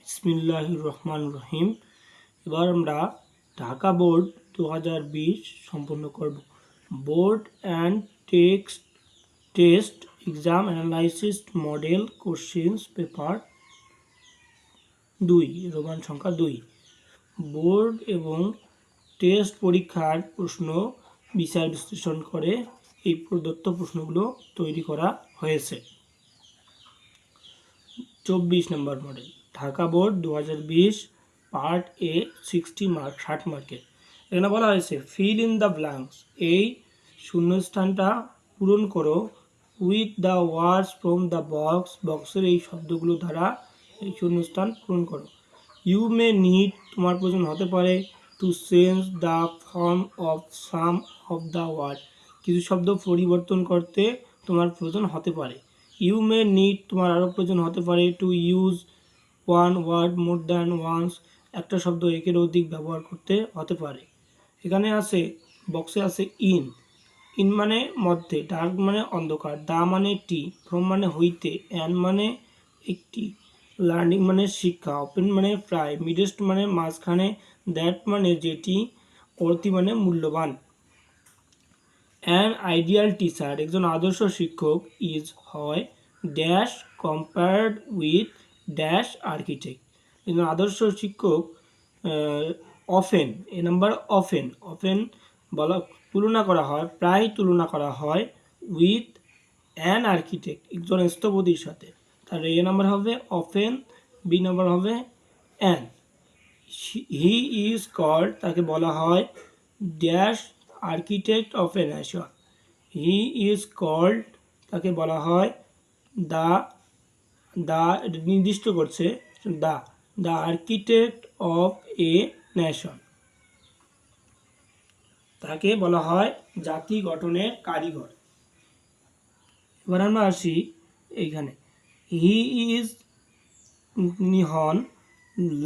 বিসমিল্লাহির রহমানির রহিম। এবার আমরা ঢাকা বোর্ড 2020 সম্পন্ন করব। Board and test exam analysis model questions paper 2 Roman সংখ্যা 2। বোর্ড এবং টেস্ট পরীক্ষার প্রশ্ন বিচার বিশ্লেষণ করে এই প্রদত্ত প্রশ্নগুলো তৈরি করা হয়েছে। 24 নম্বর model Dhaka board 2020 part A 60 mark 60 মার্কের। এখানে বলা হয়েছে ফিল ইন দ্য ব্ল্যাঙ্কস, এই শূন্যস্থানটা পূরণ করো with the words from the box, বক্সের এই শব্দগুলো দ্বারা এই শূন্যস্থান পূরণ করো। ইউ মে নিড, তোমার প্রয়োজন হতে পারে to change the form of some of the word, কিছু শব্দ পরিবর্তন করতে তোমার প্রয়োজন হতে পারে। ইউ মে নিড, তোমার আরও প্রয়োজন হতে পারে to use one word more than once, একটা শব্দ একের অধিক ব্যবহার করতে হতে পারে। এখানে আছে বক্সে আছে ইন মানে মধ্যে, ডার্ক মানে অন্ধকার, দা মানে টি, ফ্রম মানে হইতে, অ্যান মানে একটি, লার্নিং মানে শিক্ষা, ওপেন মানে প্রায়, মিডেস্ট মানে মাঝখানে, দ্যাট মানে যেটি, অর্থি মানে মূল্যবান। অ্যান আইডিয়াল টিচার, একজন আদর্শ শিক্ষক, ইজ হয় dash compared with dash architect, একজন আদর্শ শিক্ষক অফেন, এ নাম্বার অফেন বলা তুলনা করা হয়, প্রায় তুলনা করা হয় উইথ অ্যান আর্কিটেক্ট, একজন স্থপতির সাথে। তাহলে এ নাম্বার হবে অফেন, বি নাম্বার হবে অ্যান। হি ইজ কল্ড, তাকে বলা হয় dash architect of a nation, he is called, তাকে বলা হয় দ্য নির্দিষ্ট করছে the architect of a nation, তাকে বলা হয় জাতি গঠনের কারিগর। এবার আমরা আসি এইখানে, হি ইজ হন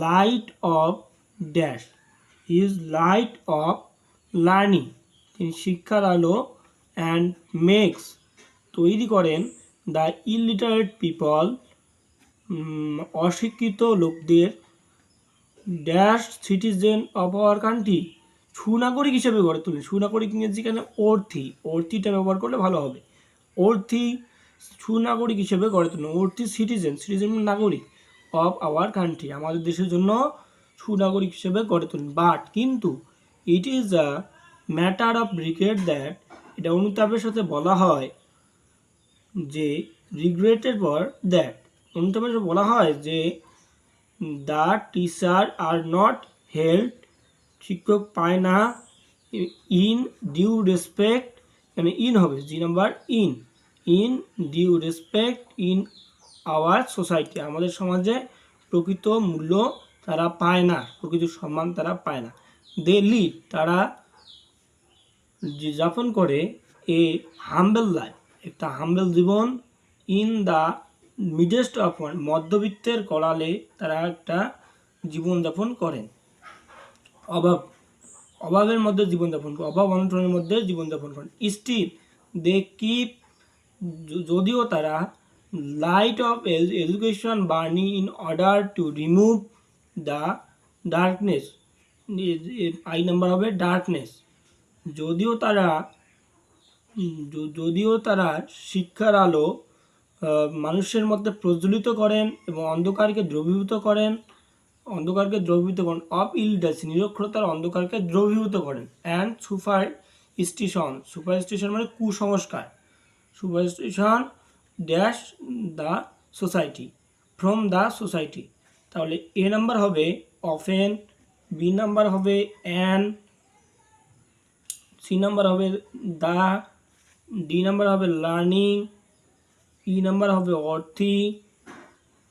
light off dash, he is light off learning, তিনি শিক্ষার আলো, অ্যান্ড মেক্স তৈরি করেন দ্য ইলিটারেট পিপল, অশিক্ষিত লোকদের, dash citizen of our country, সুনাগরিক হিসেবে গড়ে তোলেন। সুনাগরিক ইংরেজি কেন অর্থিটা ব্যবহার করলে ভালো হবে। অর্থি সুনাগরিক হিসেবে গড়ে তোলেন, অর্থি সিটিজেন নাগরিক, অফ আওয়ার কান্ট্রি আমাদের দেশের জন্য সুনাগরিক হিসেবে গড়ে তোলেন। বাট কিন্তু it is a matter of regret that, এটা অনুতাপের সাথে বলা হয় যে রিগ্রেটের পর দ্যাট, অনুতাপের সাথে বলা হয় যে the teacher are not held, শিক্ষক পায় না ইন ডিউ রেসপেক্ট, এখানে ইন হবে জি number in due respect in our society, আমাদের সমাজে প্রকৃত মূল্য তারা পায় না, প্রকৃত সম্মান তারা পায় না। দে লিড, তারা যাপন করে এ হাম্বেল লাইফ, একটা হাম্বেল জীবন, ইন দ্য মিডেস্ট অফ মধ্যবিত্তের করালে তারা একটা জীবনযাপন করেন, অভাবের মধ্যে জীবনযাপন করেন, অভাব অনটনের মধ্যে জীবনযাপন করেন। স্টিল দে কিপ, যদিও তারা light off education burning in order to remove the darkness, I number হবে ডার্কনেস, যদিও তারা শিক্ষার আলো মানুষের মধ্যে প্রজ্বলিত করেন এবং অন্ধকারকে দ্রবীভূত করেন, অফ ইলডাস, নিরক্ষরতার অন্ধকারকে দ্রবীভূত করেন। অ্যান্ড সুপারস্টিশন মানে কুসংস্কার, superstition dash the society, from the society. তাহলে এ নাম্বার হবে অফেন, বি নাম্বার হবে অ্যান, সি নাম্বার হবে দা, ডি নাম্বার হবে লার্নিং, ই নাম্বার হবে অর্থি,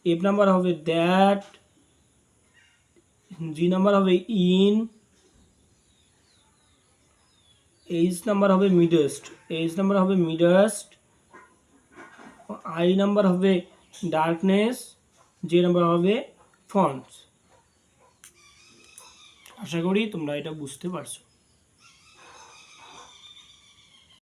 এফ নাম্বার হবে দ্যাট, জি নাম্বার হবে ইন, এইচ নাম্বার হবে মিডেস্ট, আই নাম্বার হবে ডার্কনেস, জে নাম্বার হবে ফন্টস। আশা করি তোমরা এটা বুঝতে পারছো।